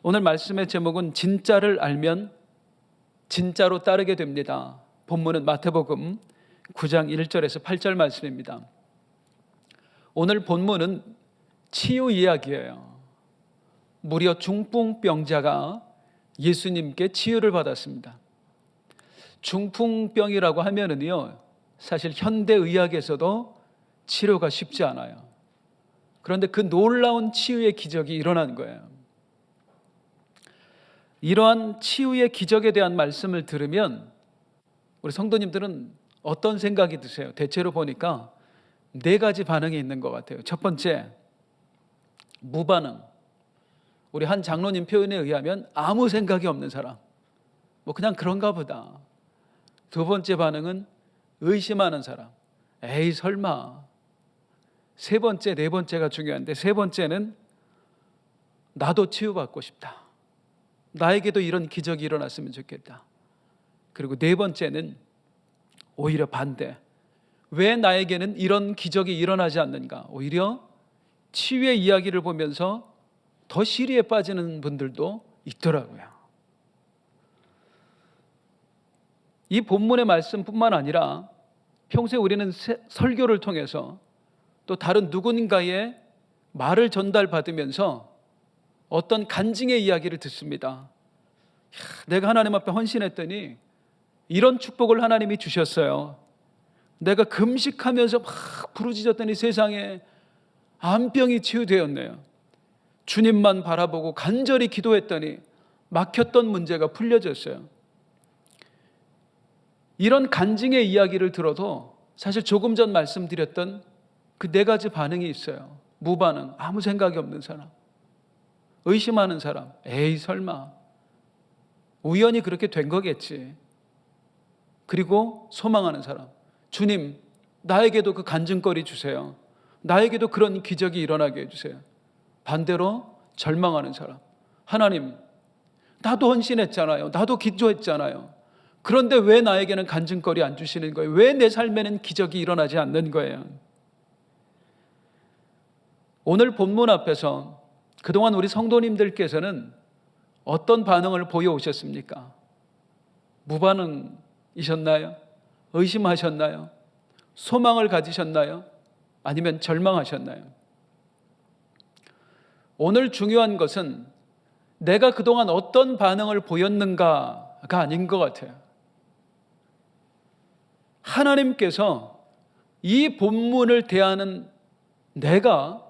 오늘 말씀의 제목은 진짜를 알면 진짜로 따르게 됩니다. 본문은 마태복음 9장 1절에서 8절 말씀입니다. 오늘 본문은 치유 이야기예요. 무려 중풍병자가 예수님께 치유를 받았습니다. 중풍병이라고 하면은요, 사실 현대의학에서도 치료가 쉽지 않아요. 그런데 그 놀라운 치유의 기적이 일어난 거예요. 이러한 치유의 기적에 대한 말씀을 들으면 우리 성도님들은 어떤 생각이 드세요? 대체로 보니까 4가지 반응이 있는 것 같아요. 첫 번째, 무반응. 우리 한 장로님 표현에 의하면 아무 생각이 없는 사람. 뭐 그냥 그런가 보다. 두 번째 반응은 의심하는 사람. 에이 설마. 세 번째, 네 번째가 중요한데 세 번째는 나도 치유받고 싶다. 나에게도 이런 기적이 일어났으면 좋겠다. 그리고 네 번째는 오히려 반대. 왜 나에게는 이런 기적이 일어나지 않는가? 오히려 치유의 이야기를 보면서 더 시리에 빠지는 분들도 있더라고요. 이 본문의 말씀뿐만 아니라 평소에 우리는 설교를 통해서 또 다른 누군가의 말을 전달받으면서 어떤 간증의 이야기를 듣습니다. 내가 하나님 앞에 헌신했더니 이런 축복을 하나님이 주셨어요. 내가 금식하면서 막 부르짖었더니 세상에 암병이 치유되었네요. 주님만 바라보고 간절히 기도했더니 막혔던 문제가 풀려졌어요. 이런 간증의 이야기를 들어도 사실 조금 전 말씀드렸던 그 4가지 반응이 있어요. 무반응, 아무 생각이 없는 사람. 의심하는 사람, 에이 설마. 우연히 그렇게 된 거겠지. 그리고 소망하는 사람, 주님 나에게도 그 간증거리 주세요. 나에게도 그런 기적이 일어나게 해주세요. 반대로 절망하는 사람, 하나님 나도 헌신했잖아요. 나도 기도했잖아요. 그런데 왜 나에게는 간증거리 안 주시는 거예요? 왜 내 삶에는 기적이 일어나지 않는 거예요? 오늘 본문 앞에서 그동안 우리 성도님들께서는 어떤 반응을 보여오셨습니까? 무반응이셨나요? 의심하셨나요? 소망을 가지셨나요? 아니면 절망하셨나요? 오늘 중요한 것은 내가 그동안 어떤 반응을 보였는가가 아닌 것 같아요. 하나님께서 이 본문을 대하는 내가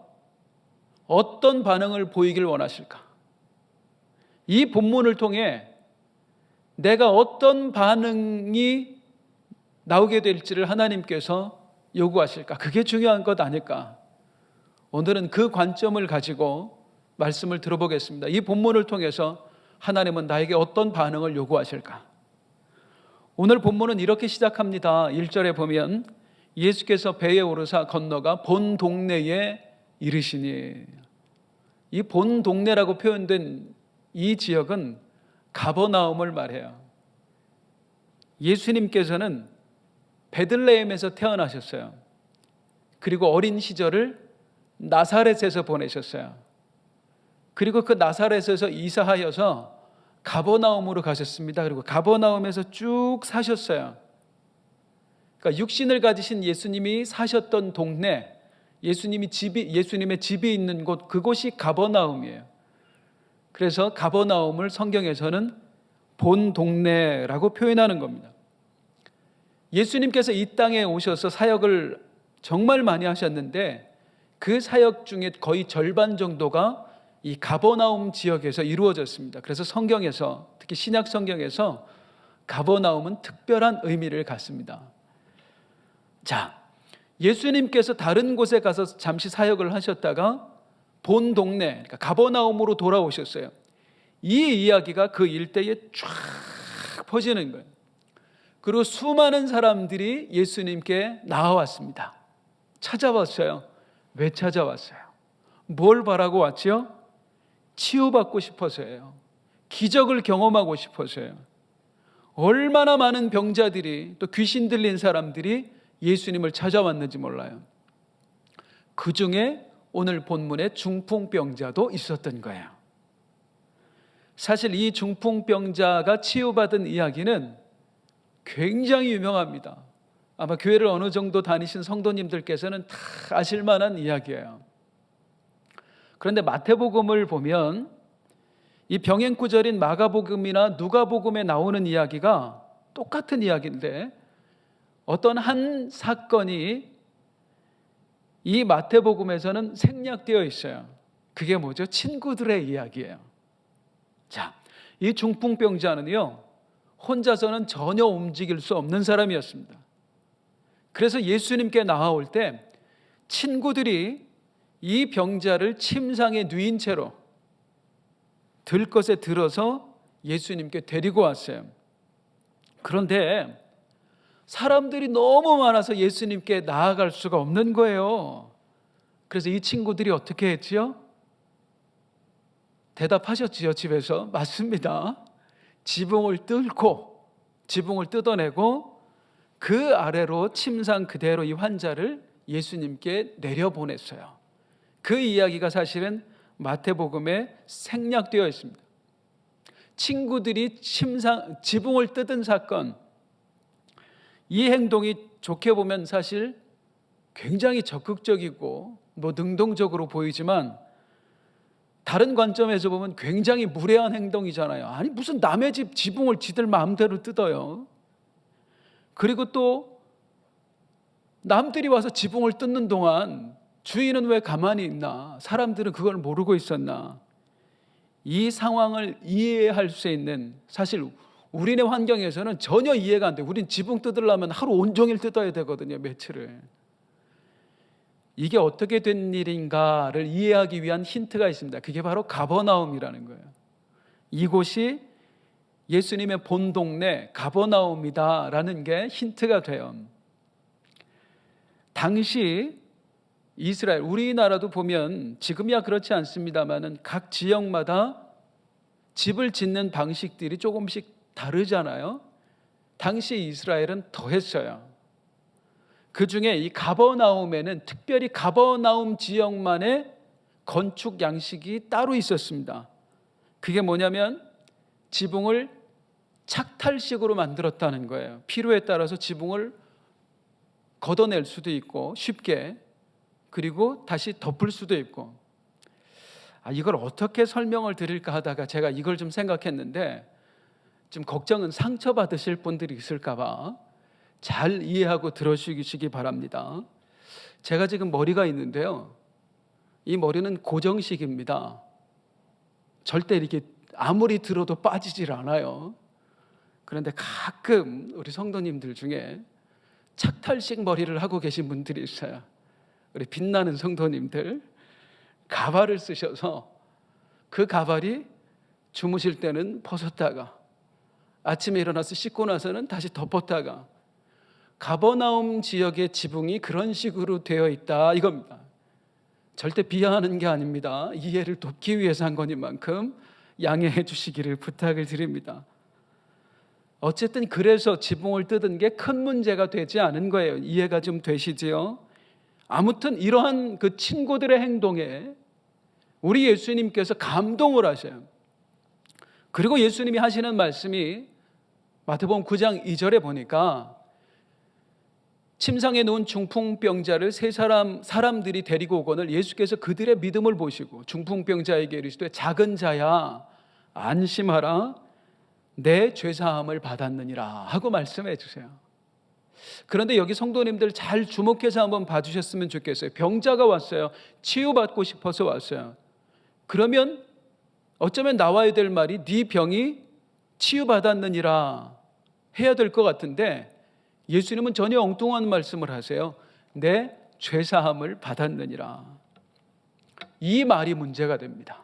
어떤 반응을 보이길 원하실까? 이 본문을 통해 내가 어떤 반응이 나오게 될지를 하나님께서 요구하실까? 그게 중요한 것 아닐까? 오늘은 그 관점을 가지고 말씀을 들어보겠습니다. 이 본문을 통해서 하나님은 나에게 어떤 반응을 요구하실까? 오늘 본문은 이렇게 시작합니다. 1절에 보면 예수께서 배에 오르사 건너가 본 동네에 이르시니, 이 본 동네라고 표현된 이 지역은 가버나움을 말해요. 예수님께서는 베들레헴에서 태어나셨어요. 그리고 어린 시절을 나사렛에서 보내셨어요. 그리고 그 나사렛에서 이사하여서 가버나움으로 가셨습니다. 그리고 가버나움에서 쭉 사셨어요. 그러니까 육신을 가지신 예수님이 사셨던 동네, 예수님의 집이 있는 곳, 그곳이 가버나움이에요. 그래서 가버나움을 성경에서는 본 동네라고 표현하는 겁니다. 예수님께서 이 땅에 오셔서 사역을 정말 많이 하셨는데 그 사역 중에 거의 절반 정도가 이 가버나움 지역에서 이루어졌습니다. 그래서 성경에서, 특히 신약 성경에서 가버나움은 특별한 의미를 갖습니다. 자, 예수님께서 다른 곳에 가서 잠시 사역을 하셨다가 본 동네, 그러니까 가버나움으로 돌아오셨어요. 이 이야기가 그 일대에 쫙 퍼지는 거예요. 그리고 수많은 사람들이 예수님께 나와왔습니다. 찾아왔어요. 왜 찾아왔어요? 뭘 바라고 왔죠? 치유받고 싶어서예요. 기적을 경험하고 싶어서예요. 얼마나 많은 병자들이, 또 귀신 들린 사람들이 예수님을 찾아왔는지 몰라요. 그 중에 오늘 본문의 중풍병자도 있었던 거예요. 사실 이 중풍병자가 치유받은 이야기는 굉장히 유명합니다. 아마 교회를 어느 정도 다니신 성도님들께서는 다 아실 만한 이야기예요. 그런데 마태복음을 보면 이 병행 구절인 마가복음이나 누가복음에 나오는 이야기가 똑같은 이야기인데 어떤 한 사건이 이 마태복음에서는 생략되어 있어요. 그게 뭐죠? 친구들의 이야기예요. 자, 이 중풍병자는요, 혼자서는 전혀 움직일 수 없는 사람이었습니다. 그래서 예수님께 나아올 때 친구들이 이 병자를 침상에 누인 채로 들것에 들어서 예수님께 데리고 왔어요. 그런데 사람들이 너무 많아서 예수님께 나아갈 수가 없는 거예요. 그래서 이 친구들이 어떻게 했지요? 대답하셨지요, 집에서. 맞습니다. 지붕을 뜯어내고 그 아래로 침상 그대로 이 환자를 예수님께 내려보냈어요. 그 이야기가 사실은 마태복음에 생략되어 있습니다. 친구들이 지붕을 뜯은 사건, 이 행동이 좋게 보면 사실 굉장히 적극적이고 능동적으로 보이지만 다른 관점에서 보면 굉장히 무례한 행동이잖아요. 아니 무슨 남의 집 지붕을 지들 마음대로 뜯어요. 그리고 또 남들이 와서 지붕을 뜯는 동안 주인은 왜 가만히 있나? 사람들은 그걸 모르고 있었나? 이 상황을 이해할 수 있는, 사실 우리네 환경에서는 전혀 이해가 안 돼. 우린 지붕 뜯으려면 하루 온종일 뜯어야 되거든요. 며칠을. 이게 어떻게 된 일인가를 이해하기 위한 힌트가 있습니다. 그게 바로 가버나움이라는 거예요. 이곳이 예수님의 본 동네 가버나움이다라는 게 힌트가 돼요. 당시 이스라엘, 우리나라도 보면 지금이야 그렇지 않습니다만은 각 지역마다 집을 짓는 방식들이 조금씩 다르잖아요. 당시 이스라엘은 더했어요. 그 중에 이 가버나움에는 특별히 가버나움 지역만의 건축 양식이 따로 있었습니다. 그게 뭐냐면 지붕을 착탈식으로 만들었다는 거예요. 필요에 따라서 지붕을 걷어낼 수도 있고 쉽게, 그리고 다시 덮을 수도 있고. 이걸 어떻게 설명을 드릴까 하다가 제가 이걸 좀 생각했는데, 좀 걱정은 상처받으실 분들이 있을까 봐 잘 이해하고 들어주시기 바랍니다. 제가 지금 머리가 있는데요, 이 머리는 고정식입니다. 절대 이렇게 아무리 들어도 빠지질 않아요. 그런데 가끔 우리 성도님들 중에 착탈식 머리를 하고 계신 분들이 있어요. 우리 빛나는 성도님들, 가발을 쓰셔서 그 가발이 주무실 때는 벗었다가 아침에 일어나서 씻고 나서는 다시 덮었다가, 가버나움 지역의 지붕이 그런 식으로 되어 있다 이겁니다. 절대 비하하는 게 아닙니다. 이해를 돕기 위해서 한 거니만큼 양해해 주시기를 부탁을 드립니다. 어쨌든 그래서 지붕을 뜯은 게 큰 문제가 되지 않은 거예요. 이해가 좀 되시지요? 아무튼 이러한 그 친구들의 행동에 우리 예수님께서 감동을 하셔요. 그리고 예수님이 하시는 말씀이 마태복음 9장 2절에 보니까 침상에 누운 중풍병자를 세 사람들이 데리고 오거늘 예수께서 그들의 믿음을 보시고 중풍병자에게 이르시되 작은 자야 안심하라 내 죄사함을 받았느니라 하고 말씀해 주세요. 그런데 여기 성도님들 잘 주목해서 한번 봐주셨으면 좋겠어요. 병자가 왔어요. 치유받고 싶어서 왔어요. 그러면 어쩌면 나와야 될 말이 네 병이 치유받았느니라 해야 될 것 같은데 예수님은 전혀 엉뚱한 말씀을 하세요. 내 죄사함을 받았느니라. 이 말이 문제가 됩니다.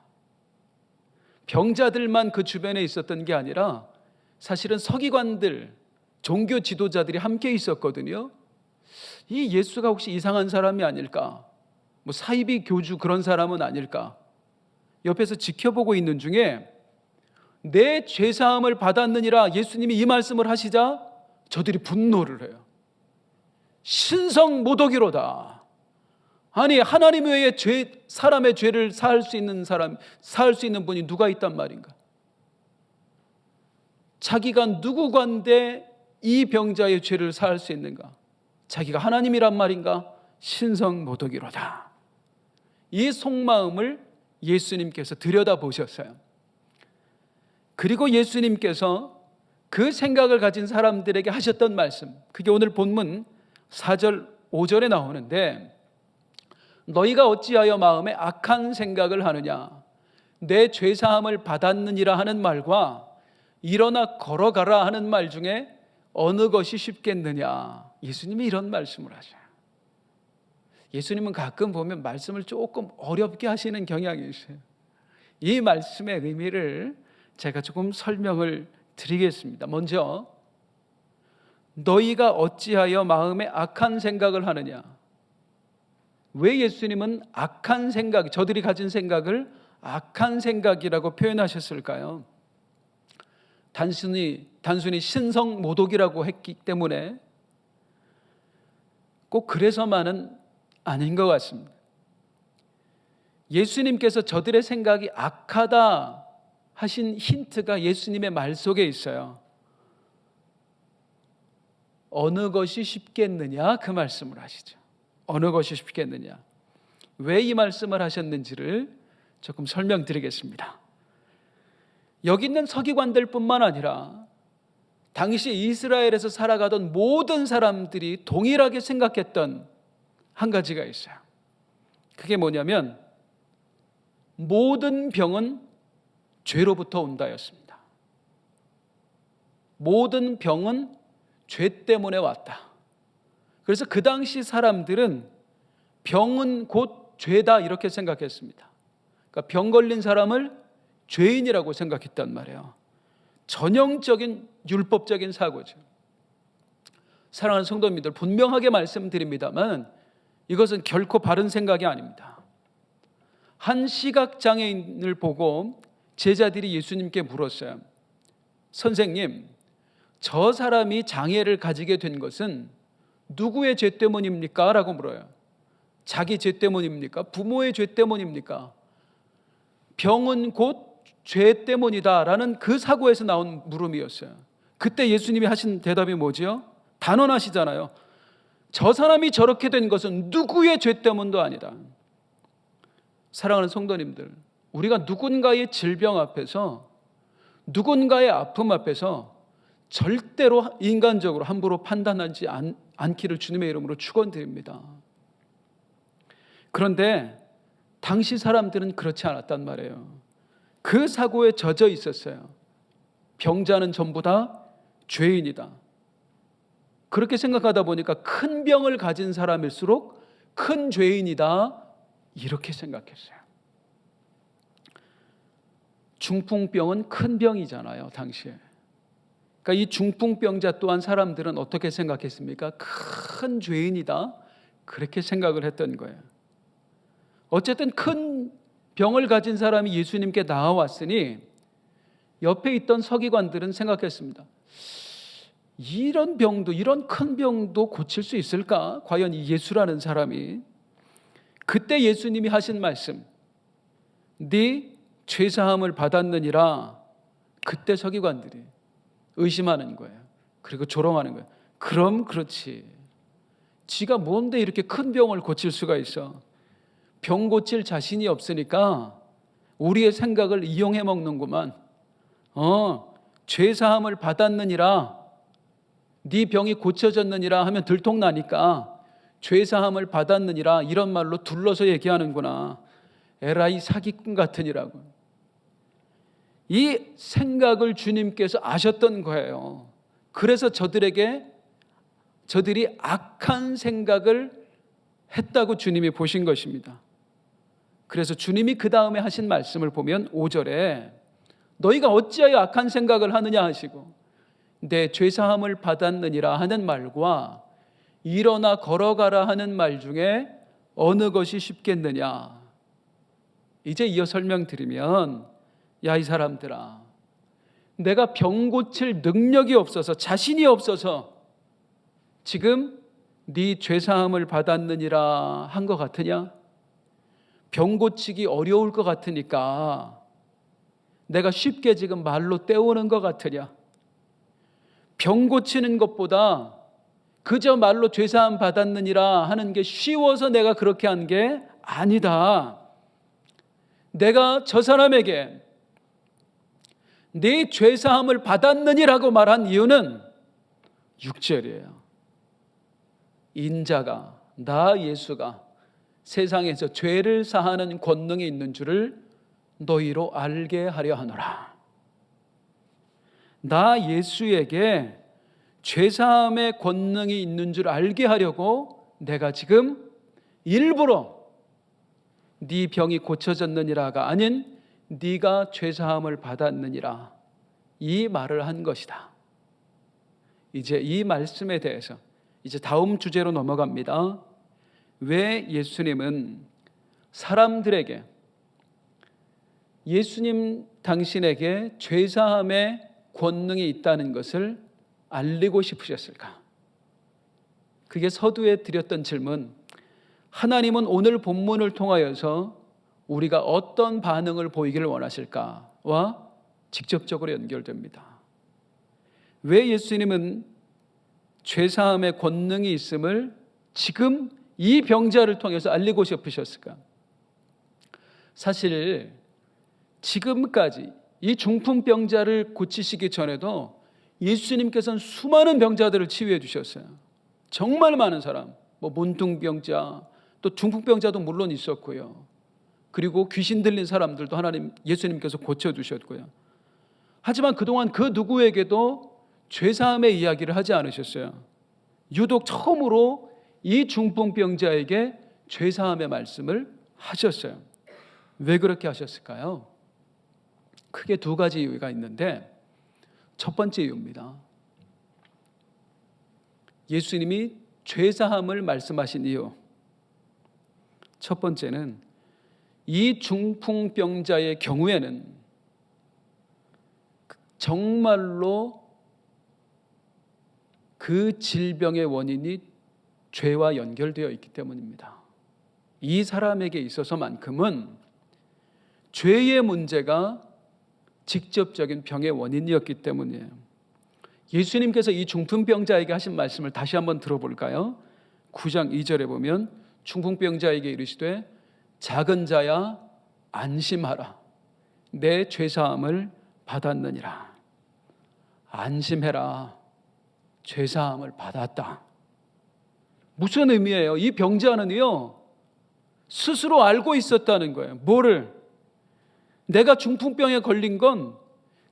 병자들만 그 주변에 있었던 게 아니라 사실은 서기관들, 종교 지도자들이 함께 있었거든요. 이 예수가 혹시 이상한 사람이 아닐까? 뭐 사이비 교주 그런 사람은 아닐까? 옆에서 지켜보고 있는 중에 내 죄사함을 받았느니라 예수님이 이 말씀을 하시자 저들이 분노를 해요. 신성모독이로다. 아니 하나님 외에 사람의 죄를 사할 수 있는 분이 누가 있단 말인가? 자기가 누구간데 이 병자의 죄를 사할 수 있는가? 자기가 하나님이란 말인가? 신성모독이로다. 이 속마음을 예수님께서 들여다보셨어요. 그리고 예수님께서 그 생각을 가진 사람들에게 하셨던 말씀, 그게 오늘 본문 4절 5절에 나오는데, 너희가 어찌하여 마음에 악한 생각을 하느냐? 내 죄사함을 받았느니라 하는 말과 일어나 걸어가라 하는 말 중에 어느 것이 쉽겠느냐? 예수님이 이런 말씀을 하셔요. 예수님은 가끔 보면 말씀을 조금 어렵게 하시는 경향이 있어요. 이 말씀의 의미를 제가 조금 설명을 드리겠습니다. 먼저, 너희가 어찌하여 마음에 악한 생각을 하느냐? 왜 예수님은 악한 생각, 저들이 가진 생각을 악한 생각이라고 표현하셨을까요? 단순히 신성모독이라고 했기 때문에 꼭 그래서만은 아닌 것 같습니다. 예수님께서 저들의 생각이 악하다 하신 힌트가 예수님의 말 속에 있어요. 어느 것이 쉽겠느냐? 그 말씀을 하시죠. 어느 것이 쉽겠느냐? 왜 이 말씀을 하셨는지를 조금 설명드리겠습니다. 여기 있는 서기관들 뿐만 아니라 당시 이스라엘에서 살아가던 모든 사람들이 동일하게 생각했던 한 가지가 있어요. 그게 뭐냐면 모든 병은 죄로부터 온다였습니다. 모든 병은 죄 때문에 왔다. 그래서 그 당시 사람들은 병은 곧 죄다 이렇게 생각했습니다. 그러니까 병 걸린 사람을 죄인이라고 생각했단 말이에요. 전형적인 율법적인 사고죠. 사랑하는 성도님들, 분명하게 말씀드립니다만 이것은 결코 바른 생각이 아닙니다. 한 시각장애인을 보고 제자들이 예수님께 물었어요. 선생님, 저 사람이 장애를 가지게 된 것은 누구의 죄 때문입니까? 라고 물어요. 자기 죄 때문입니까? 부모의 죄 때문입니까? 병은 곧 죄 때문이다 라는 그 사고에서 나온 물음이었어요. 그때 예수님이 하신 대답이 뭐지요? 단언하시잖아요. 저 사람이 저렇게 된 것은 누구의 죄 때문도 아니다. 사랑하는 성도님들, 우리가 누군가의 질병 앞에서, 누군가의 아픔 앞에서 절대로 인간적으로 함부로 판단하지 않기를 주님의 이름으로 축원드립니다. 그런데 당시 사람들은 그렇지 않았단 말이에요. 그 사고에 젖어 있었어요. 병자는 전부 다 죄인이다. 그렇게 생각하다 보니까 큰 병을 가진 사람일수록 큰 죄인이다, 이렇게 생각했어요. 중풍병은 큰 병이잖아요, 당시에. 그러니까 이 중풍병자 또한 사람들은 어떻게 생각했습니까? 큰 죄인이다, 그렇게 생각을 했던 거예요. 어쨌든 큰 병을 가진 사람이 예수님께 나와왔으니 옆에 있던 서기관들은 생각했습니다. 이런 병도, 이런 큰 병도 고칠 수 있을까? 과연 이 예수라는 사람이. 그때 예수님이 하신 말씀, 네 죄사함을 받았느니라. 그때 서기관들이 의심하는 거예요. 그리고 조롱하는 거예요. 그럼 그렇지, 지가 뭔데 이렇게 큰 병을 고칠 수가 있어? 병 고칠 자신이 없으니까 우리의 생각을 이용해 먹는구만. 죄사함을 받았느니라, 네 병이 고쳐졌느니라 하면 들통나니까 죄사함을 받았느니라 이런 말로 둘러서 얘기하는구나. 에라이 사기꾼 같으니라고. 이 생각을 주님께서 아셨던 거예요. 그래서 저들이 악한 생각을 했다고 주님이 보신 것입니다. 그래서 주님이 그 다음에 하신 말씀을 보면 5절에 너희가 어찌하여 악한 생각을 하느냐 하시고, 내 죄사함을 받았느니라 하는 말과 일어나 걸어가라 하는 말 중에 어느 것이 쉽겠느냐. 이제 이어 설명드리면, 야 이 사람들아, 내가 병 고칠 능력이 없어서, 자신이 없어서 지금 네 죄사함을 받았느니라 한 것 같으냐? 병 고치기 어려울 것 같으니까 내가 쉽게 지금 말로 때우는 것 같으냐? 병 고치는 것보다 그저 말로 죄사함 받았느니라 하는 게 쉬워서 내가 그렇게 한 게 아니다. 내가 저 사람에게 네 죄사함을 받았느니라고 말한 이유는 6절이에요. 인자가, 나 예수가 세상에서 죄를 사하는 권능이 있는 줄을 너희로 알게 하려 하노라. 나 예수에게 죄사함의 권능이 있는 줄 알게 하려고 내가 지금 일부러 네 병이 고쳐졌느니라가 아닌 네가 죄사함을 받았느니라 이 말을 한 것이다. 이제 이 말씀에 대해서 이제 다음 주제로 넘어갑니다. 왜 예수님은 사람들에게 예수님 당신에게 죄사함의 권능이 있다는 것을 알리고 싶으셨을까? 그게 서두에 드렸던 질문. 하나님은 오늘 본문을 통하여서 우리가 어떤 반응을 보이기를 원하실까와 직접적으로 연결됩니다. 왜 예수님은 죄사함의 권능이 있음을 지금 이 병자를 통해서 알리고 싶으셨을까? 사실 지금까지 이 중풍병자를 고치시기 전에도 예수님께서는 수많은 병자들을 치유해 주셨어요. 정말 많은 사람, 문둥병자, 또 중풍병자도 물론 있었고요. 그리고 귀신 들린 사람들도 예수님께서 고쳐주셨고요. 하지만 그동안 그 누구에게도 죄사함의 이야기를 하지 않으셨어요. 유독 처음으로 이 중풍병자에게 죄사함의 말씀을 하셨어요. 왜 그렇게 하셨을까요? 크게 두 가지 이유가 있는데 첫 번째 이유입니다. 예수님이 죄사함을 말씀하신 이유. 첫 번째는 이 중풍병자의 경우에는 정말로 그 질병의 원인이 죄와 연결되어 있기 때문입니다. 이 사람에게 있어서만큼은 죄의 문제가 직접적인 병의 원인이었기 때문이에요. 예수님께서 이 중풍병자에게 하신 말씀을 다시 한번 들어볼까요? 9장 2절에 보면 중풍병자에게 이르시되 작은 자야 안심하라 내 죄사함을 받았느니라. 안심해라 죄사함을 받았다. 무슨 의미예요? 이 병자는요 스스로 알고 있었다는 거예요. 뭐를? 내가 중풍병에 걸린 건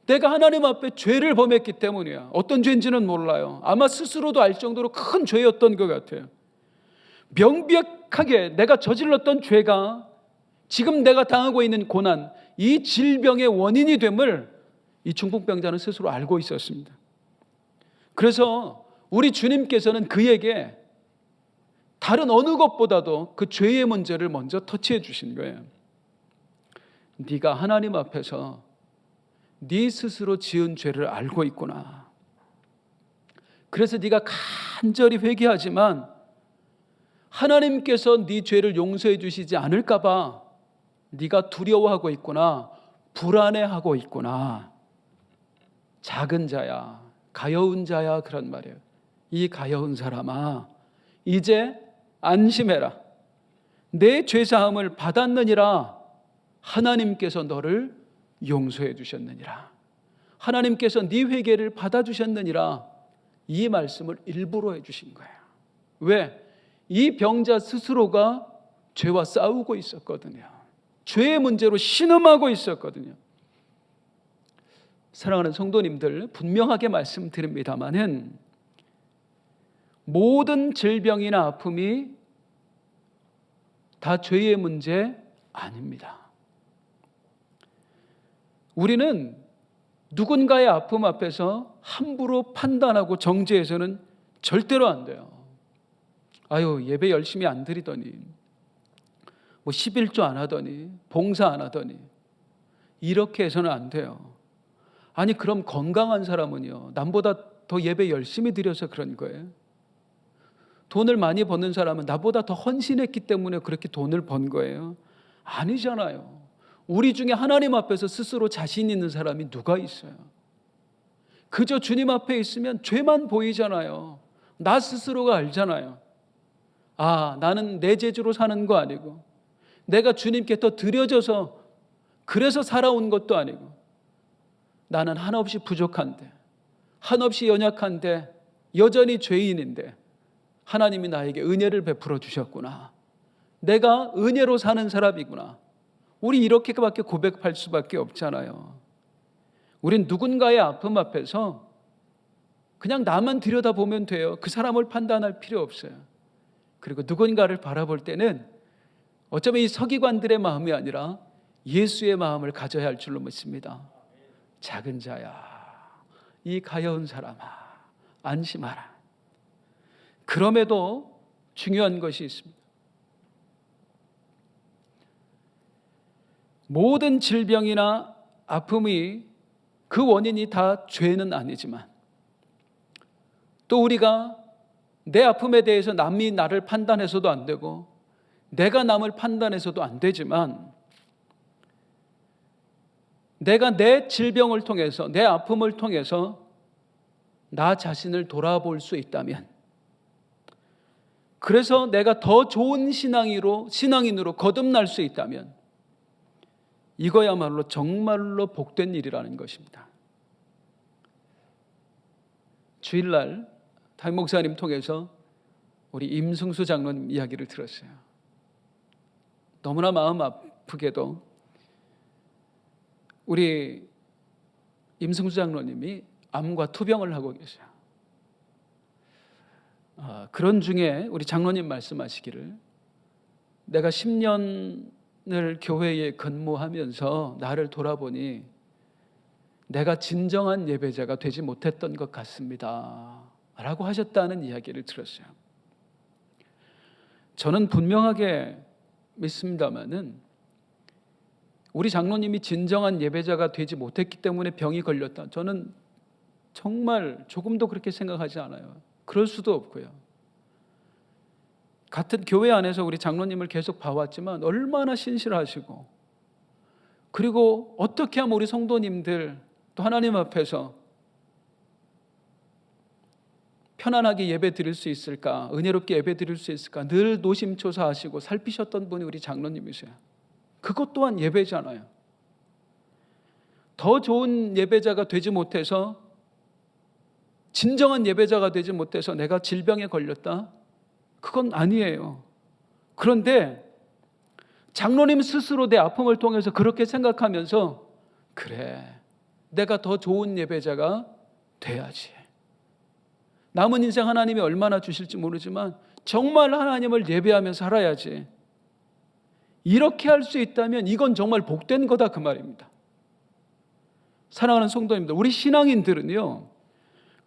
내가 하나님 앞에 죄를 범했기 때문이야. 어떤 죄인지는 몰라요. 아마 스스로도 알 정도로 큰 죄였던 것 같아요. 명백하게 내가 저질렀던 죄가 지금 내가 당하고 있는 고난, 이 질병의 원인이 됨을 이 중풍병자는 스스로 알고 있었습니다. 그래서 우리 주님께서는 그에게 다른 어느 것보다도 그 죄의 문제를 먼저 터치해 주신 거예요. 네가 하나님 앞에서 네 스스로 지은 죄를 알고 있구나. 그래서 네가 간절히 회개하지만 하나님께서 네 죄를 용서해 주시지 않을까 봐 네가 두려워하고 있구나. 불안해하고 있구나. 작은 자야, 가여운 자야 그런 말이에요. 이 가여운 사람아 이제 안심해라. 내 죄사함을 받았느니라. 하나님께서 너를 용서해 주셨느니라. 하나님께서 네 회개를 받아주셨느니라. 이 말씀을 일부러 해주신 거예요. 왜? 이 병자 스스로가 죄와 싸우고 있었거든요. 죄의 문제로 신음하고 있었거든요. 사랑하는 성도님들, 분명하게 말씀드립니다마는 모든 질병이나 아픔이 다 죄의 문제 아닙니다. 우리는 누군가의 아픔 앞에서 함부로 판단하고 정죄해서는 절대로 안 돼요. 아유, 예배 열심히 안 드리더니, 11조 안 하더니, 봉사 안 하더니, 이렇게 해서는 안 돼요. 아니, 그럼 건강한 사람은요, 남보다 더 예배 열심히 드려서 그런 거예요. 돈을 많이 버는 사람은 나보다 더 헌신했기 때문에 그렇게 돈을 번 거예요. 아니잖아요. 우리 중에 하나님 앞에서 스스로 자신 있는 사람이 누가 있어요? 그저 주님 앞에 있으면 죄만 보이잖아요. 나 스스로가 알잖아요. 아, 나는 내 재주로 사는 거 아니고, 내가 주님께 더 드려져서 그래서 살아온 것도 아니고, 나는 한없이 부족한데, 한없이 연약한데, 여전히 죄인인데 하나님이 나에게 은혜를 베풀어 주셨구나. 내가 은혜로 사는 사람이구나. 우리 이렇게밖에 고백할 수밖에 없잖아요. 우린 누군가의 아픔 앞에서 그냥 나만 들여다보면 돼요. 그 사람을 판단할 필요 없어요. 그리고 누군가를 바라볼 때는 어쩌면 이 서기관들의 마음이 아니라 예수의 마음을 가져야 할 줄로 믿습니다. 작은 자야, 이 가여운 사람아, 안심하라. 그럼에도 중요한 것이 있습니다. 모든 질병이나 아픔이 그 원인이 다 죄는 아니지만, 또 우리가 내 아픔에 대해서 남이 나를 판단해서도 안 되고 내가 남을 판단해서도 안 되지만, 내가 내 질병을 통해서, 내 아픔을 통해서 나 자신을 돌아볼 수 있다면, 그래서 내가 더 좋은 신앙인으로 거듭날 수 있다면, 이거야말로 정말로 복된 일이라는 것입니다. 주일날 담임 목사님 통해서 우리 임승수 장로님 이야기를 들었어요. 너무나 마음 아프게도 우리 임승수 장로님이 암과 투병을 하고 계세요. 그런 중에 우리 장로님 말씀하시기를, 내가 10년을 교회에 근무하면서 나를 돌아보니 내가 진정한 예배자가 되지 못했던 것 같습니다 라고 하셨다는 이야기를 들었어요. 저는 분명하게 믿습니다마는 우리 장로님이 진정한 예배자가 되지 못했기 때문에 병이 걸렸다, 저는 정말 조금도 그렇게 생각하지 않아요. 그럴 수도 없고요. 같은 교회 안에서 우리 장로님을 계속 봐왔지만 얼마나 신실하시고, 그리고 어떻게 하면 우리 성도님들 또 하나님 앞에서 편안하게 예배 드릴 수 있을까, 은혜롭게 예배 드릴 수 있을까 늘 노심초사하시고 살피셨던 분이 우리 장로님이세요. 그것 또한 예배잖아요. 더 좋은 예배자가 되지 못해서, 진정한 예배자가 되지 못해서 내가 질병에 걸렸다? 그건 아니에요. 그런데 장로님 스스로 내 아픔을 통해서 그렇게 생각하면서, 그래, 내가 더 좋은 예배자가 돼야지. 남은 인생 하나님이 얼마나 주실지 모르지만 정말 하나님을 예배하면서 살아야지. 이렇게 할 수 있다면 이건 정말 복된 거다, 그 말입니다. 사랑하는 성도님들, 우리 신앙인들은요,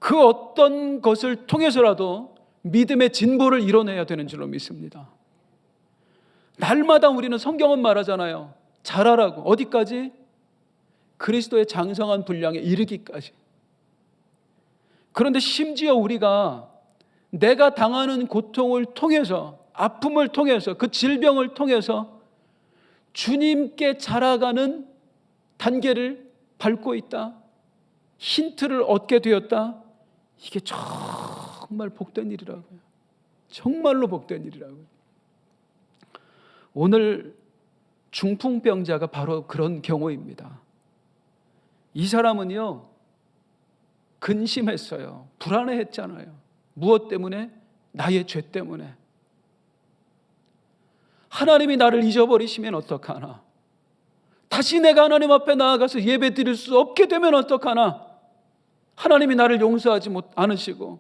그 어떤 것을 통해서라도 믿음의 진보를 이뤄내야 되는 줄로 믿습니다. 날마다 우리는 성경은 말하잖아요. 잘하라고. 어디까지? 그리스도의 장성한 분량에 이르기까지. 그런데 심지어 우리가 내가 당하는 고통을 통해서, 아픔을 통해서, 그 질병을 통해서 주님께 자라가는 단계를 밟고 있다, 힌트를 얻게 되었다. 이게 정말 복된 일이라고요. 정말로 복된 일이라고요. 오늘 중풍병자가 바로 그런 경우입니다. 이 사람은요, 근심했어요. 불안해했잖아요. 무엇 때문에? 나의 죄 때문에. 하나님이 나를 잊어버리시면 어떡하나? 다시 내가 하나님 앞에 나아가서 예배 드릴 수 없게 되면 어떡하나? 하나님이 나를 용서하지 않으시고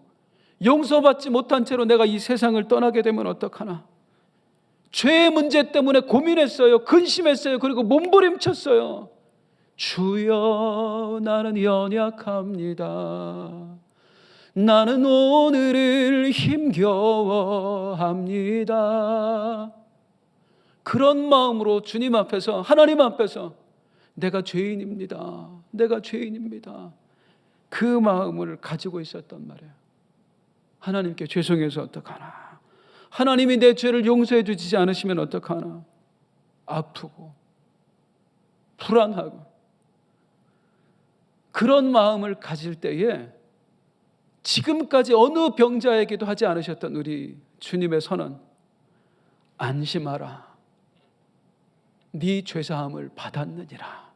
용서받지 못한 채로 내가 이 세상을 떠나게 되면 어떡하나? 죄의 문제 때문에 고민했어요. 근심했어요. 그리고 몸부림쳤어요. 주여, 나는 연약합니다. 나는 오늘을 힘겨워합니다. 그런 마음으로 주님 앞에서, 하나님 앞에서 내가 죄인입니다. 내가 죄인입니다. 그 마음을 가지고 있었단 말이에요. 하나님께 죄송해서 어떡하나? 하나님이 내 죄를 용서해 주지 않으시면 어떡하나? 아프고 불안하고. 그런 마음을 가질 때에 지금까지 어느 병자에게도 하지 않으셨던 우리 주님의 선언, 안심하라, 네 죄사함을 받았느니라.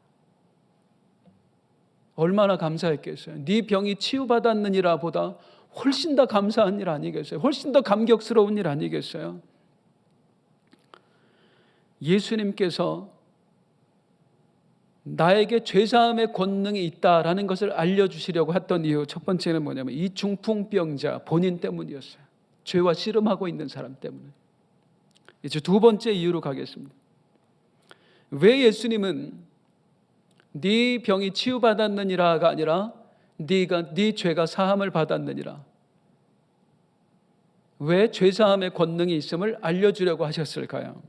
얼마나 감사했겠어요. 네 병이 치유받았느니라 보다 훨씬 더 감사한 일 아니겠어요? 훨씬 더 감격스러운 일 아니겠어요? 예수님께서 나에게 죄사함의 권능이 있다라는 것을 알려주시려고 했던 이유, 첫 번째는 뭐냐면 이 중풍병자 본인 때문이었어요. 죄와 씨름하고 있는 사람 때문에. 이제 두 번째 이유로 가겠습니다. 왜 예수님은 네 병이 치유받았느니라가 아니라 네 죄가 사함을 받았느니라, 왜 죄사함의 권능이 있음을 알려주려고 하셨을까요?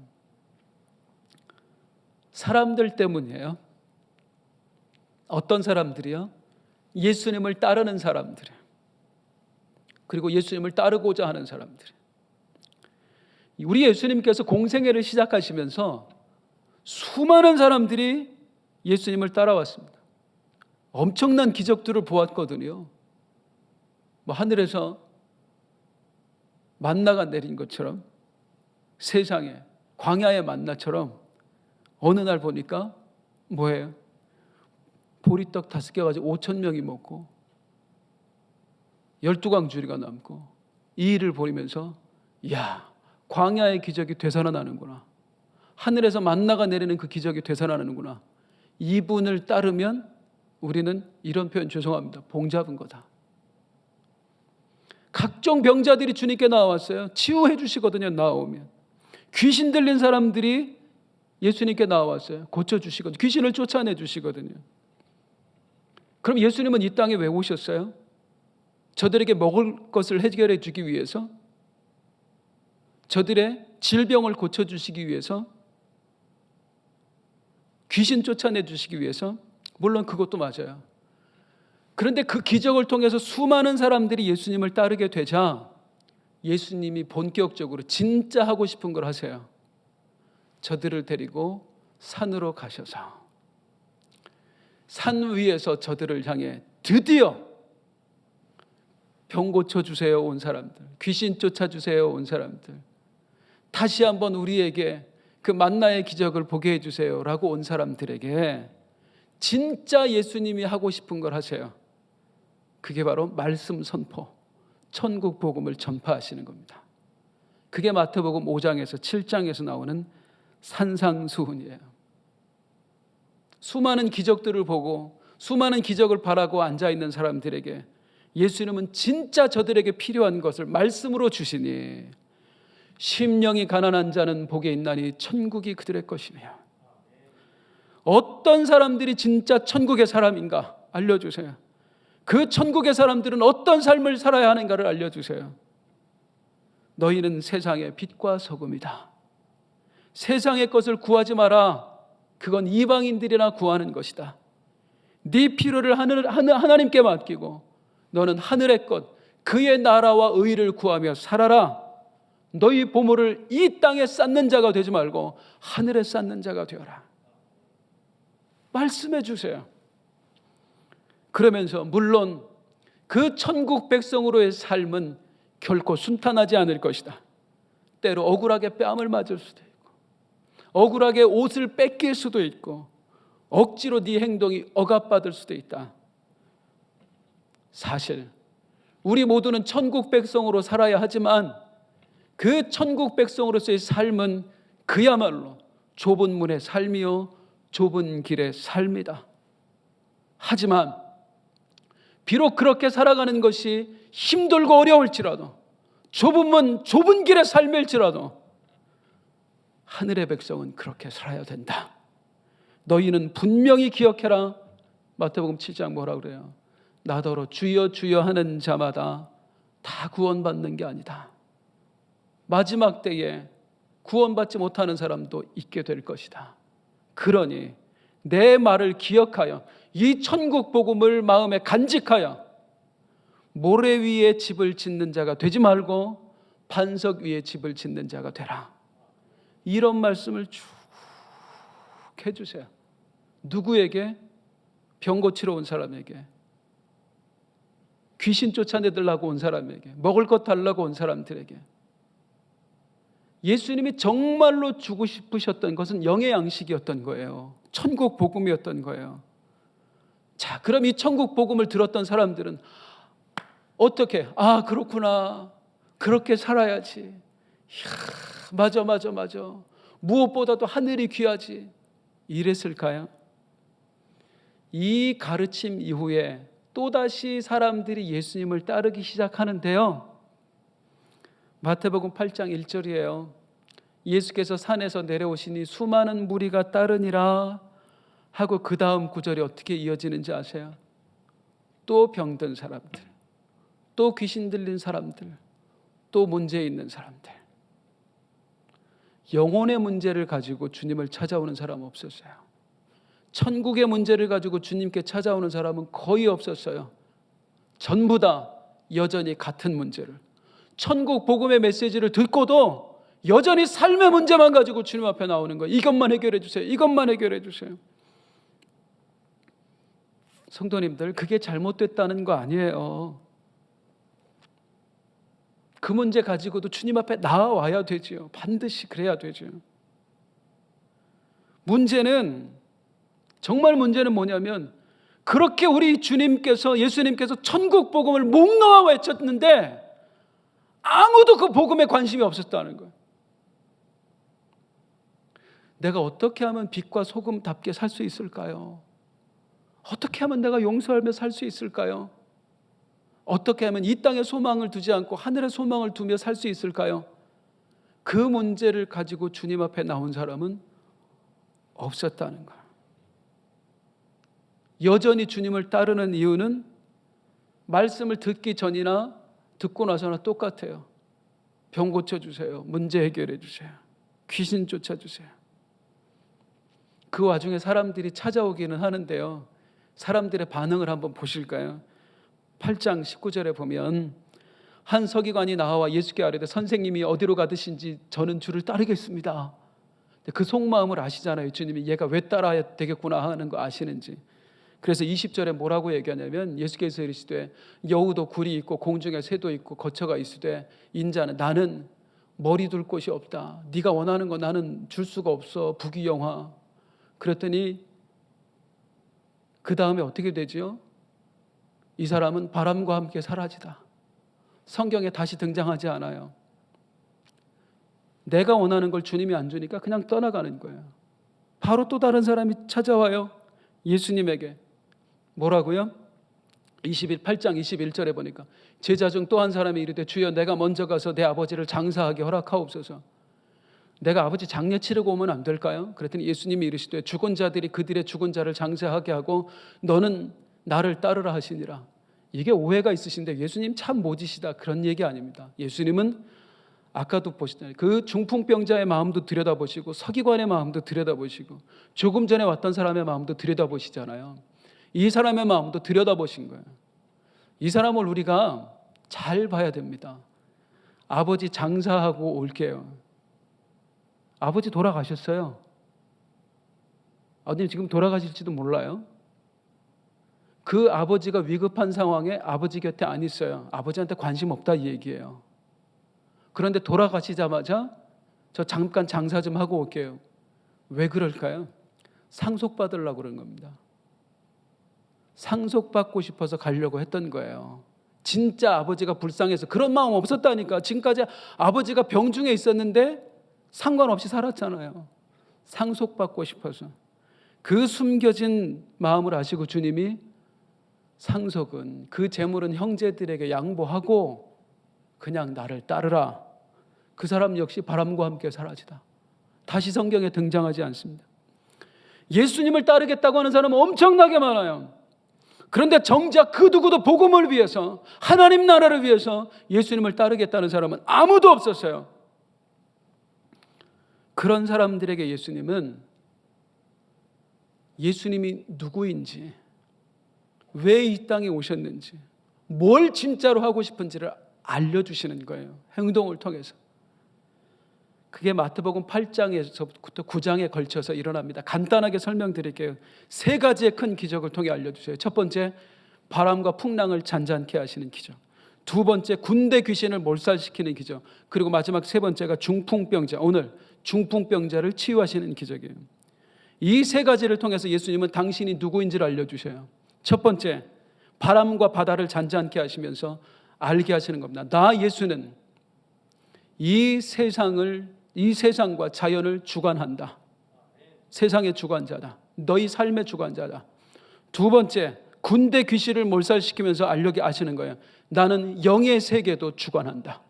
사람들 때문이에요. 어떤 사람들이요? 예수님을 따르는 사람들이에요. 그리고 예수님을 따르고자 하는 사람들이에요. 우리 예수님께서 공생애를 시작하시면서 수많은 사람들이 예수님을 따라왔습니다. 엄청난 기적들을 보았거든요. 뭐 하늘에서 만나가 내린 것처럼, 세상에 광야의 만나처럼 어느 날 보니까 뭐예요? 보리떡 5개 가지고 5,000명이 먹고 12광주리가 남고, 이 일을 보이면서 이야, 광야의 기적이 되살아나는구나, 하늘에서 만나가 내리는 그 기적이 되살아나는구나, 이분을 따르면 우리는, 이런 표현 죄송합니다, 봉 잡은 거다. 각종 병자들이 주님께 나왔어요. 치유해 주시거든요. 나오면 귀신 들린 사람들이 예수님께 나왔어요. 고쳐주시거든요. 귀신을 쫓아내 주시거든요. 그럼 예수님은 이 땅에 왜 오셨어요? 저들에게 먹을 것을 해결해 주기 위해서? 저들의 질병을 고쳐주시기 위해서? 귀신 쫓아내 주시기 위해서? 물론 그것도 맞아요. 그런데 그 기적을 통해서 수많은 사람들이 예수님을 따르게 되자 예수님이 본격적으로 진짜 하고 싶은 걸 하세요. 저들을 데리고 산으로 가셔서 산 위에서 저들을 향해 드디어 병 고쳐주세요 온 사람들, 귀신 쫓아주세요 온 사람들, 다시 한번 우리에게 그 만나의 기적을 보게 해주세요 라고 온 사람들에게 진짜 예수님이 하고 싶은 걸 하세요. 그게 바로 말씀 선포, 천국 복음을 전파하시는 겁니다. 그게 마태복음 5장에서 7장에서 나오는 산상수훈이에요. 수많은 기적들을 보고 수많은 기적을 바라고 앉아있는 사람들에게 예수님은 진짜 저들에게 필요한 것을 말씀으로 주시니 심령이 가난한 자는 복이 있나니 천국이 그들의 것이며. 어떤 사람들이 진짜 천국의 사람인가 알려주세요. 그 천국의 사람들은 어떤 삶을 살아야 하는가를 알려주세요. 너희는 세상의 빛과 소금이다. 세상의 것을 구하지 마라. 그건 이방인들이나 구하는 것이다. 네 필요를 하나님께 맡기고 너는 하늘의 것, 그의 나라와 의를 구하며 살아라. 너희 보물을 이 땅에 쌓는 자가 되지 말고 하늘에 쌓는 자가 되어라. 말씀해 주세요. 그러면서 물론 그 천국 백성으로의 삶은 결코 순탄하지 않을 것이다. 때로 억울하게 뺨을 맞을 수도 있고, 억울하게 옷을 뺏길 수도 있고, 억지로 네 행동이 억압받을 수도 있다. 사실 우리 모두는 천국 백성으로 살아야 하지만 그 천국 백성으로서의 삶은 그야말로 좁은 문의 삶이요 좁은 길의 삶이다. 하지만 비록 그렇게 살아가는 것이 힘들고 어려울지라도, 좁은 문 좁은 길의 삶일지라도 하늘의 백성은 그렇게 살아야 된다. 너희는 분명히 기억해라. 마태복음 7장 뭐라 그래요? 나더러 주여 주여 하는 자마다 다 구원받는 게 아니다. 마지막 때에 구원받지 못하는 사람도 있게 될 것이다. 그러니 내 말을 기억하여 이 천국 복음을 마음에 간직하여 모래 위에 집을 짓는 자가 되지 말고 반석 위에 집을 짓는 자가 되라. 이런 말씀을 쭉 해주세요. 누구에게? 병 고치러 온 사람에게, 귀신 쫓아내달라고 온 사람에게, 먹을 것 달라고 온 사람들에게. 예수님이 정말로 주고 싶으셨던 것은 영의 양식이었던 거예요. 천국 복음이었던 거예요. 자, 그럼 이 천국 복음을 들었던 사람들은 어떻게? 아, 그렇구나. 그렇게 살아야지. 이야, 맞아. 무엇보다도 하늘이 귀하지. 이랬을까요? 이 가르침 이후에 또다시 사람들이 예수님을 따르기 시작하는데요. 마태복음 8장 1절이에요. 예수께서 산에서 내려오시니 수많은 무리가 따르니라 하고 그 다음 구절이 어떻게 이어지는지 아세요? 또 병든 사람들, 또 귀신 들린 사람들, 또 문제 있는 사람들. 영혼의 문제를 가지고 주님을 찾아오는 사람은 없었어요. 천국의 문제를 가지고 주님께 찾아오는 사람은 거의 없었어요. 전부 다 여전히 같은 문제를, 천국 복음의 메시지를 듣고도 여전히 삶의 문제만 가지고 주님 앞에 나오는 거예요. 이것만 해결해 주세요. 이것만 해결해 주세요. 성도님들, 그게 잘못됐다는 거 아니에요. 그 문제 가지고도 주님 앞에 나와야 되지요. 반드시 그래야 되죠. 정말 문제는 뭐냐면, 그렇게 우리 주님께서, 예수님께서 천국 복음을 목 놓아 외쳤는데 아무도 그 복음에 관심이 없었다는 거예요. 내가 어떻게 하면 빛과 소금답게 살 수 있을까요? 어떻게 하면 내가 용서하며 살 수 있을까요? 어떻게 하면 이 땅에 소망을 두지 않고 하늘에 소망을 두며 살 수 있을까요? 그 문제를 가지고 주님 앞에 나온 사람은 없었다는 거예요. 여전히 주님을 따르는 이유는 말씀을 듣기 전이나 듣고 나서나 똑같아요. 병 고쳐주세요. 문제 해결해 주세요. 귀신 쫓아주세요. 그 와중에 사람들이 찾아오기는 하는데요. 사람들의 반응을 한번 보실까요? 8장 19절에 보면 한 서기관이 나와 예수께 아뢰되 선생님이 어디로 가듯인지 저는 주를 따르겠습니다. 그 속마음을 아시잖아요. 주님이 얘가 왜 따라야 되겠구나 하는 거 아시는지. 그래서 20절에 뭐라고 얘기하냐면 예수께서 이르시되 여우도 굴이 있고 공중에 새도 있고 거처가 있으되 인자는 나는 머리 둘 곳이 없다. 네가 원하는 거 나는 줄 수가 없어. 부귀영화. 그랬더니 그 다음에 어떻게 되지요? 이 사람은 바람과 함께 사라지다. 성경에 다시 등장하지 않아요. 내가 원하는 걸 주님이 안 주니까 그냥 떠나가는 거예요. 바로 또 다른 사람이 찾아와요. 예수님에게. 뭐라고요? 8장 21절에 보니까 제자 중 또 한 사람이 이르되 주여 내가 먼저 가서 내 아버지를 장사하게 허락하옵소서. 내가 아버지 장례 치르고 오면 안 될까요? 그랬더니 예수님이 이르시되 죽은 자들이 그들의 죽은 자를 장사하게 하고 너는 나를 따르라 하시니라. 이게 오해가 있으신데 예수님 참 모지시다 그런 얘기 아닙니다. 예수님은 아까도 보시잖아요. 그 중풍병자의 마음도 들여다보시고 서기관의 마음도 들여다보시고 조금 전에 왔던 사람의 마음도 들여다보시잖아요. 이 사람의 마음도 들여다보신 거예요. 이 사람을 우리가 잘 봐야 됩니다. 아버지 장사하고 올게요. 아버지 돌아가셨어요. 아버님 지금 돌아가실지도 몰라요. 그 아버지가 위급한 상황에 아버지 곁에 안 있어요. 아버지한테 관심 없다 이 얘기예요. 그런데 돌아가시자마자 저 잠깐 장사 좀 하고 올게요. 왜 그럴까요? 상속받으려고 그런 겁니다. 상속받고 싶어서 가려고 했던 거예요. 진짜 아버지가 불쌍해서 그런 마음 없었다니까. 지금까지 아버지가 병중에 있었는데 상관없이 살았잖아요. 상속받고 싶어서. 그 숨겨진 마음을 아시고 주님이 상속은 그 재물은 형제들에게 양보하고 그냥 나를 따르라. 그 사람 역시 바람과 함께 사라지다. 다시 성경에 등장하지 않습니다. 예수님을 따르겠다고 하는 사람은 엄청나게 많아요. 그런데 정작 그 누구도 복음을 위해서 하나님 나라를 위해서 예수님을 따르겠다는 사람은 아무도 없었어요. 그런 사람들에게 예수님이 누구인지, 왜 이 땅에 오셨는지, 뭘 진짜로 하고 싶은지를 알려주시는 거예요. 행동을 통해서. 그게 마태복음 8장에서부터 9장에 걸쳐서 일어납니다. 간단하게 설명드릴게요. 세 가지의 큰 기적을 통해 알려주세요. 첫 번째, 바람과 풍랑을 잔잔케 하시는 기적. 두 번째, 군대 귀신을 몰살시키는 기적. 그리고 마지막 세 번째가 중풍병자, 오늘 중풍병자를 치유하시는 기적이에요. 이 세 가지를 통해서 예수님은 당신이 누구인지를 알려주셔요. 첫 번째, 바람과 바다를 잔잔케 하시면서 알게 하시는 겁니다. 나 예수는 이 세상과 자연을 주관한다. 세상의 주관자다. 너희 삶의 주관자다. 두 번째, 군대 귀신을 몰살시키면서 알게 하시는 거예요. 나는 영의 세계도 주관한다.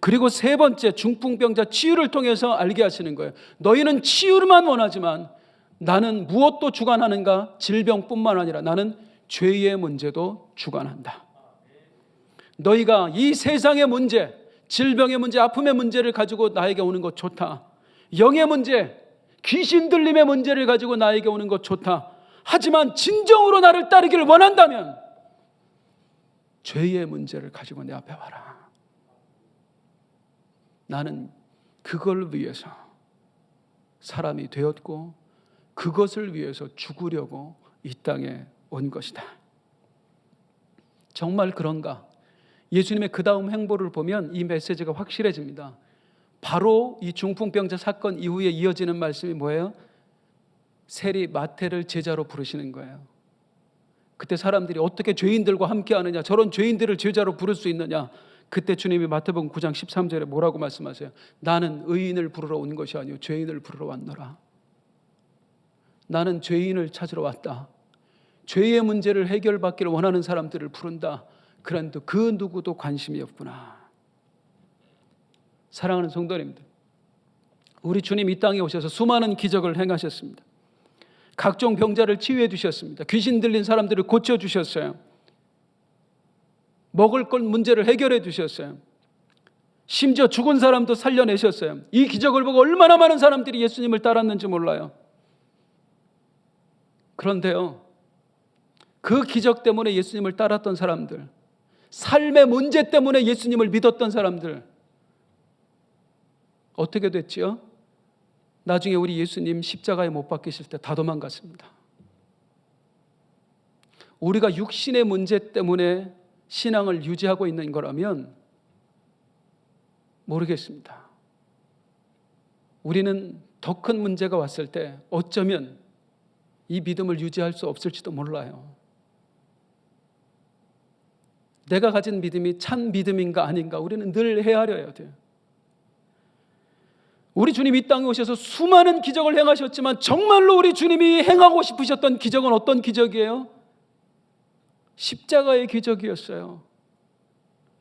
그리고 세 번째, 중풍병자 치유를 통해서 알게 하시는 거예요. 너희는 치유만 원하지만 나는 무엇도 주관하는가? 질병뿐만 아니라 나는 죄의 문제도 주관한다. 너희가 이 세상의 문제, 질병의 문제, 아픔의 문제를 가지고 나에게 오는 것 좋다. 영의 문제, 귀신 들림의 문제를 가지고 나에게 오는 것 좋다. 하지만 진정으로 나를 따르기를 원한다면 죄의 문제를 가지고 내 앞에 와라. 나는 그걸 위해서 사람이 되었고 그것을 위해서 죽으려고 이 땅에 온 것이다. 정말 그런가? 예수님의 그 다음 행보를 보면 이 메시지가 확실해집니다. 바로 이 중풍병자 사건 이후에 이어지는 말씀이 뭐예요? 세리 마태를 제자로 부르시는 거예요. 그때 사람들이 어떻게 죄인들과 함께 하느냐, 저런 죄인들을 제자로 부를 수 있느냐. 그때 주님이 마태복음 9장 13절에 뭐라고 말씀하세요? 나는 의인을 부르러 온 것이 아니요 죄인을 부르러 왔노라. 나는 죄인을 찾으러 왔다. 죄의 문제를 해결받기를 원하는 사람들을 부른다. 그런데 그 누구도 관심이 없구나. 사랑하는 성도님들, 우리 주님 이 땅에 오셔서 수많은 기적을 행하셨습니다. 각종 병자를 치유해 주셨습니다. 귀신 들린 사람들을 고쳐 주셨어요. 먹을 것 문제를 해결해 주셨어요. 심지어 죽은 사람도 살려내셨어요. 이 기적을 보고 얼마나 많은 사람들이 예수님을 따랐는지 몰라요. 그런데요, 그 기적 때문에 예수님을 따랐던 사람들, 삶의 문제 때문에 예수님을 믿었던 사람들 어떻게 됐지요? 나중에 우리 예수님 십자가에 못 박히실 때 다 도망갔습니다. 우리가 육신의 문제 때문에 신앙을 유지하고 있는 거라면 모르겠습니다. 우리는 더 큰 문제가 왔을 때 어쩌면 이 믿음을 유지할 수 없을지도 몰라요. 내가 가진 믿음이 참 믿음인가 아닌가 우리는 늘 헤아려야 돼요. 우리 주님이 이 땅에 오셔서 수많은 기적을 행하셨지만 정말로 우리 주님이 행하고 싶으셨던 기적은 어떤 기적이에요? 십자가의 기적이었어요.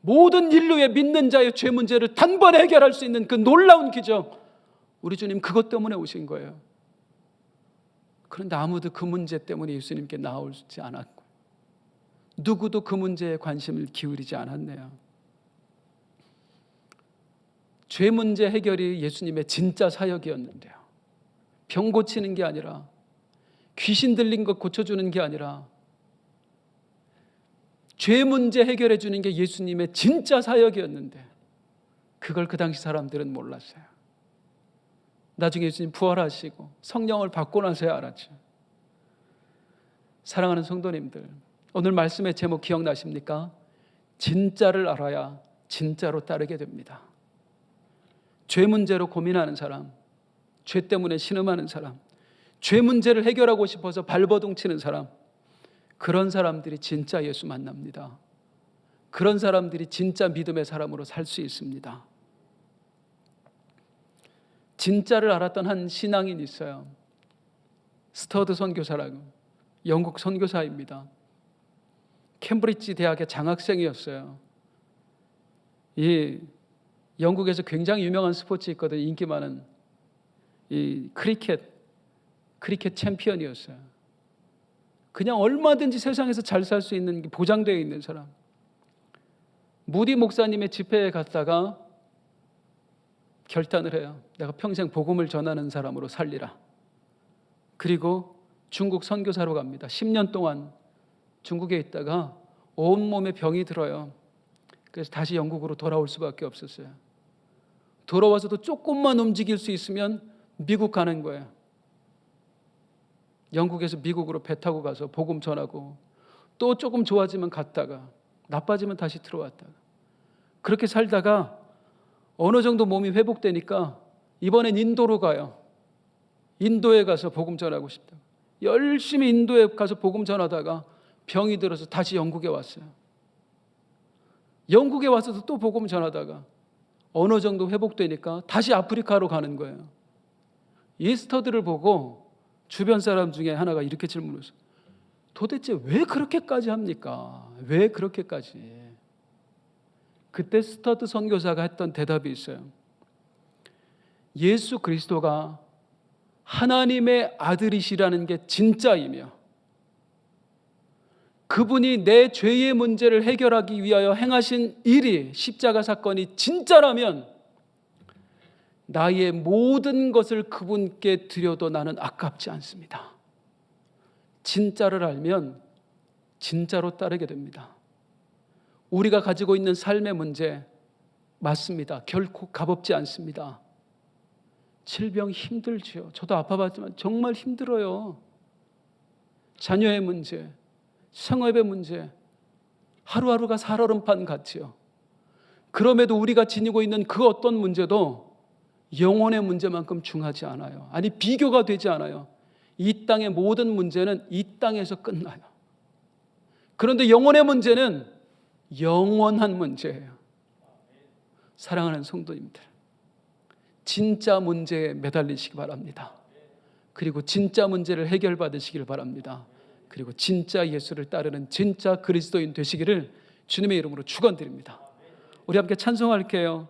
모든 인류의 믿는 자의 죄 문제를 단번에 해결할 수 있는 그 놀라운 기적, 우리 주님 그것 때문에 오신 거예요. 그런데 아무도 그 문제 때문에 예수님께 나오지 않았고 누구도 그 문제에 관심을 기울이지 않았네요. 죄 문제 해결이 예수님의 진짜 사역이었는데요. 병 고치는 게 아니라, 귀신 들린 것 고쳐주는 게 아니라 죄 문제 해결해 주는 게 예수님의 진짜 사역이었는데 그걸 그 당시 사람들은 몰랐어요. 나중에 예수님 부활하시고 성령을 받고 나서야 알았죠. 사랑하는 성도님들, 오늘 말씀의 제목 기억나십니까? 진짜를 알아야 진짜로 따르게 됩니다. 죄 문제로 고민하는 사람, 죄 때문에 신음하는 사람, 죄 문제를 해결하고 싶어서 발버둥 치는 사람, 그런 사람들이 진짜 예수 만납니다. 그런 사람들이 진짜 믿음의 사람으로 살 수 있습니다. 진짜를 알았던 한 신앙인이 있어요. 스터드 선교사라고, 영국 선교사입니다. 캠브리지 대학의 장학생이었어요. 이 영국에서 굉장히 유명한 스포츠 있거든요. 인기 많은 이 크리켓 챔피언이었어요. 그냥 얼마든지 세상에서 잘 살 수 있는 게 보장되어 있는 사람. 무디 목사님의 집회에 갔다가 결단을 해요. 내가 평생 복음을 전하는 사람으로 살리라. 그리고 중국 선교사로 갑니다. 10년 동안 중국에 있다가 온몸에 병이 들어요. 그래서 다시 영국으로 돌아올 수밖에 없었어요. 돌아와서도 조금만 움직일 수 있으면 미국 가는 거예요. 영국에서 미국으로 배 타고 가서 복음 전하고, 또 조금 좋아지면 갔다가 나빠지면 다시 들어왔다가, 그렇게 살다가 어느 정도 몸이 회복되니까 이번엔 인도로 가요. 인도에 가서 복음 전하고 싶다. 열심히 인도에 가서 복음 전하다가 병이 들어서 다시 영국에 왔어요. 영국에 와서도 또 복음 전하다가 어느 정도 회복되니까 다시 아프리카로 가는 거예요. 이스터들을 보고 주변 사람 중에 하나가 이렇게 질문했어요. 도대체 왜 그렇게까지 합니까? 왜 그렇게까지? 그때 스터드 선교사가 했던 대답이 있어요. 예수 그리스도가 하나님의 아들이시라는 게 진짜이며, 그분이 내 죄의 문제를 해결하기 위하여 행하신 일이, 십자가 사건이 진짜라면 나의 모든 것을 그분께 드려도 나는 아깝지 않습니다. 진짜를 알면 진짜로 따르게 됩니다. 우리가 가지고 있는 삶의 문제 맞습니다. 결코 값없지 않습니다. 질병 힘들지요. 저도 아파봤지만 정말 힘들어요. 자녀의 문제, 생업의 문제, 하루하루가 살얼음판 같지요. 그럼에도 우리가 지니고 있는 그 어떤 문제도 영혼의 문제만큼 중하지 않아요. 아니, 비교가 되지 않아요. 이 땅의 모든 문제는 이 땅에서 끝나요. 그런데 영혼의 문제는 영원한 문제예요. 사랑하는 성도님들, 진짜 문제에 매달리시기 바랍니다. 그리고 진짜 문제를 해결받으시길 바랍니다. 그리고 진짜 예수를 따르는 진짜 그리스도인 되시기를 주님의 이름으로 축원드립니다. 우리 함께 찬송할게요.